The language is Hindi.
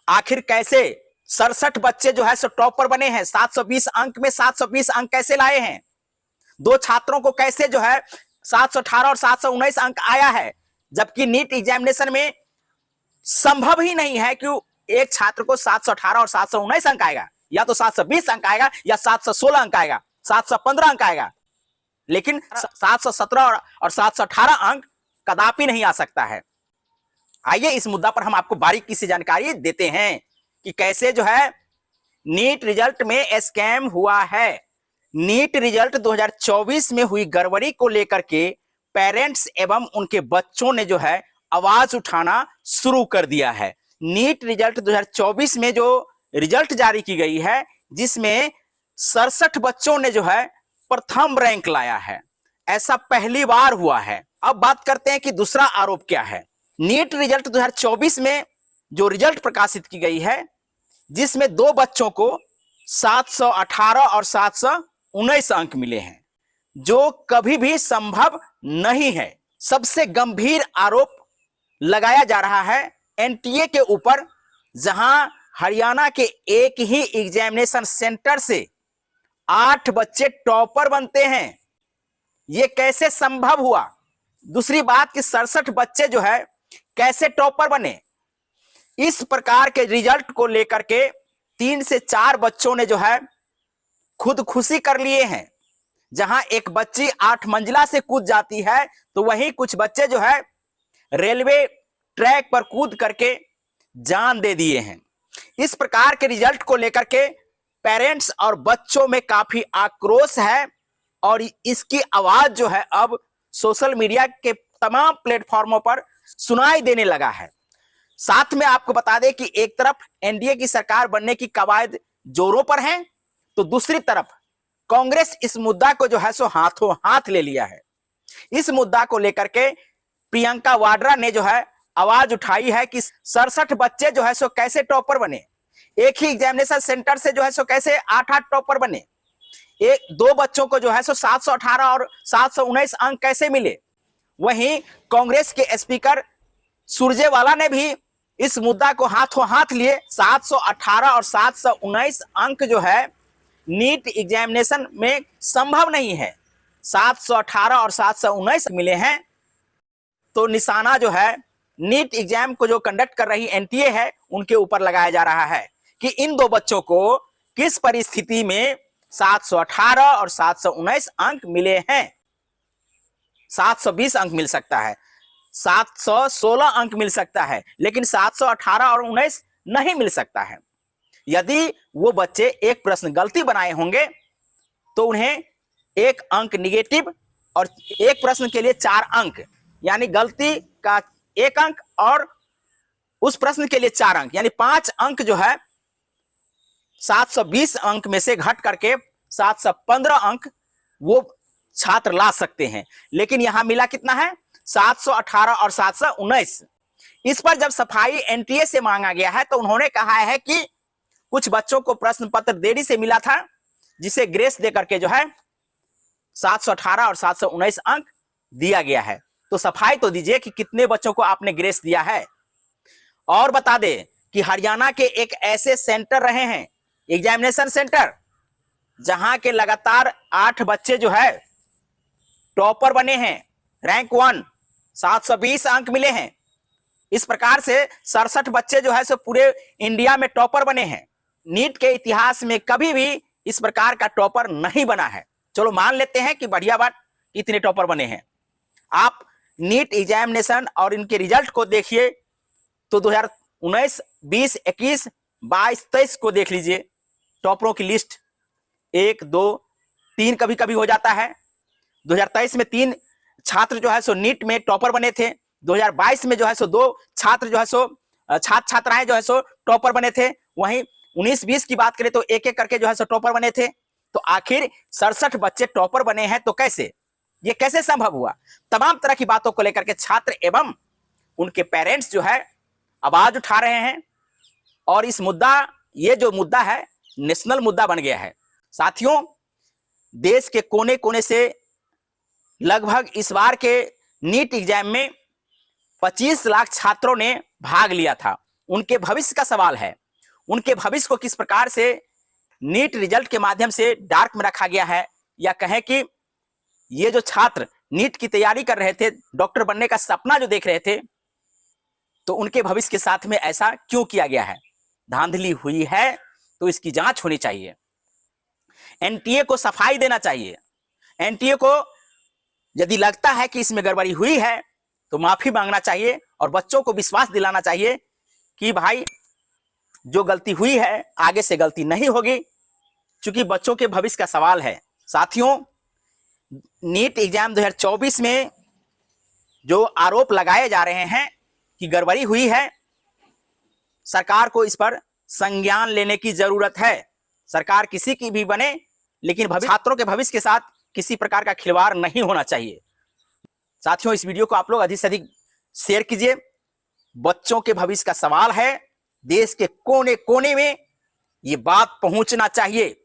आखिर कैसे 67 बच्चे जो है सो टॉपर बने हैं, 720 अंक में 720 अंक कैसे लाए हैं? दो छात्रों को कैसे जो है 718 और 719 अंक आया है, जबकि नीट एग्जामिनेशन में संभव ही नहीं है कि एक छात्र को 718 और 719 अंक आएगा, या तो 720 अंक आएगा या 716 अंक आएगा, 715 अंक आएगा, लेकिन 717 और 718 अंक कदापि नहीं आ सकता है। आइए इस मुद्दा पर हम आपको बारीकी से जानकारी देते हैं कि कैसे जो है नीट रिजल्ट में स्कैम हुआ है। नीट रिजल्ट 2024 में हुई गड़बड़ी को लेकर के पेरेंट्स एवं उनके बच्चों ने जो है आवाज उठाना शुरू कर दिया है। नीट रिजल्ट 2024 में जो रिजल्ट जारी की गई है, जिसमें 67 बच्चों ने जो है प्रथम रैंक लाया है, ऐसा पहली बार हुआ है। अब बात करते हैं कि दूसरा आरोप क्या है। नीट रिजल्ट 2024 में जो रिजल्ट प्रकाशित की गई है, जिसमें दो बच्चों को 718 और 719 अंक मिले हैं, जो कभी भी संभव नहीं है। सबसे गंभीर आरोप लगाया जा रहा है एनटीए के ऊपर, जहां हरियाणा के एक ही एग्जामिनेशन सेंटर से 8 बच्चे टॉपर बनते हैं। यह कैसे संभव हुआ? दूसरी बात कि 67 बच्चे जो है कैसे टॉपर बने? इस प्रकार के रिजल्ट को लेकर के 3 से 4 बच्चों ने जो है खुदकुशी कर लिए हैं। जहां एक बच्ची 8 मंजिला से कूद जाती है, तो वहीं कुछ बच्चे जो है रेलवे ट्रैक पर कूद करके जान दे दिए हैं। इस प्रकार के रिजल्ट को लेकर के पेरेंट्स और बच्चों में काफी आक्रोश है, और इसकी आवाज जो है अब सोशल मीडिया के तमाम प्लेटफॉर्मों पर सुनाई देने लगा है। साथ में आपको बता दें कि एक तरफ एनडीए की सरकार बनने की कवायद जोरों पर है, तो दूसरी तरफ कांग्रेस इस मुद्दा को जो है सो हाथों हाथ ले लिया है। इस मुद्दा को लेकर के प्रियंका वाड्रा ने जो है आवाज उठाई है कि 67 बच्चे जो है सो कैसे टॉपर बने, एक ही एग्जामिनेशन सेंटर से जो है सो कैसे 8-8 टॉपर बने, एक दो बच्चों को जो है सो 718 और 719 अंक कैसे मिले। वहीं कांग्रेस के स्पीकर सुरजेवाला ने भी इस मुद्दा को हाथों हाथ लिए। 718 और 719 अंक जो है नीट एग्जामिनेशन में संभव नहीं है, 718 और 719 मिले हैं। तो निशाना जो है नीट एग्जाम को जो कंडक्ट कर रही एनटीए है, उनके ऊपर लगाया जा रहा है कि इन दो बच्चों को किस परिस्थिति में 718 और 719 अंक मिले हैं। 720 अंक मिल सकता है, 716 अंक मिल सकता है, लेकिन 718 और 19 नहीं मिल सकता है। यदि वो बच्चे एक प्रश्न गलती बनाए होंगे तो उन्हें 1 अंक निगेटिव और एक प्रश्न के लिए 4 अंक, यानी गलती का 1 अंक और उस प्रश्न के लिए 4 अंक, यानी 5 अंक जो है 720 अंक में से घट करके 715 अंक वो छात्र ला सकते हैं। लेकिन यहां मिला कितना है? 718 और 719। इस पर जब सफाई एनटीए से मांगा गया है, तो उन्होंने कहा है कि कुछ बच्चों को प्रश्न पत्र देरी से मिला था, जिसे ग्रेस देकर के जो है 718 और 719 अंक दिया गया है। तो सफाई तो दीजिए कि कितने बच्चों को आपने ग्रेस दिया है। और बता दें कि हरियाणा के एक ऐसे सेंटर रहे हैं, एग्जामिनेशन सेंटर, जहां के लगातार 8 बच्चे जो है टॉपर बने हैं, रैंक 1, 720 अंक मिले हैं। इस प्रकार से 67 बच्चे जो है सो पूरे इंडिया में टॉपर बने हैं। नीट के इतिहास में कभी भी इस प्रकार का टॉपर नहीं बना है। चलो मान लेते हैं कि बढ़िया बात, इतने टॉपर बने हैं। आप नीट एग्जामिनेशन और इनके रिजल्ट को देखिए तो 2019, 20, 21, 22, 23 को देख लीजिए। टॉपरों की लिस्ट 1, 2, 3 कभी कभी हो जाता है। 2023 में 3 छात्र जो है सो नीट में टॉपर बने थे। 2022 में जो है सो 2 छात्र जो है सो छात्राएं जो है सो टॉपर बने थे। वहीं 19-20 की बात करें तो एक एक करके जो है सो टॉपर बने थे। तो आखिर 67 बच्चे टॉपर बने हैं, तो कैसे, ये कैसे संभव हुआ? तमाम तरह की बातों को लेकर के छात्र एवं उनके पेरेंट्स जो है आवाज उठा रहे हैं, और इस मुद्दा, ये जो मुद्दा है नेशनल मुद्दा बन गया है। साथियों, देश के कोने कोने से लगभग इस बार के नीट एग्जाम में 25 लाख छात्रों ने भाग लिया था। उनके भविष्य का सवाल है। उनके भविष्य को किस प्रकार से नीट रिजल्ट के माध्यम से डार्क में रखा गया है, या कहें कि ये जो छात्र नीट की तैयारी कर रहे थे, डॉक्टर बनने का सपना जो देख रहे थे, तो उनके भविष्य के साथ में ऐसा क्यों किया गया है? धांधली हुई है तो इसकी जांच होनी चाहिए। एनटीए को सफाई देना चाहिए। एनटीए को यदि लगता है कि इसमें गड़बड़ी हुई है तो माफी मांगना चाहिए और बच्चों को विश्वास दिलाना चाहिए कि भाई जो गलती हुई है आगे से गलती नहीं होगी, क्योंकि बच्चों के भविष्य का सवाल है। साथियों, नीट एग्जाम 2024 में जो आरोप लगाए जा रहे हैं कि गड़बड़ी हुई है, सरकार को इस पर संज्ञान लेने की जरूरत है। सरकार किसी की भी बने, लेकिन छात्रों के भविष्य के साथ किसी प्रकार का खिलवाड़ नहीं होना चाहिए। साथियों, इस वीडियो को आप लोग अधिक से अधिक शेयर कीजिए। बच्चों के भविष्य का सवाल है। देश के कोने कोने में ये बात पहुंचना चाहिए।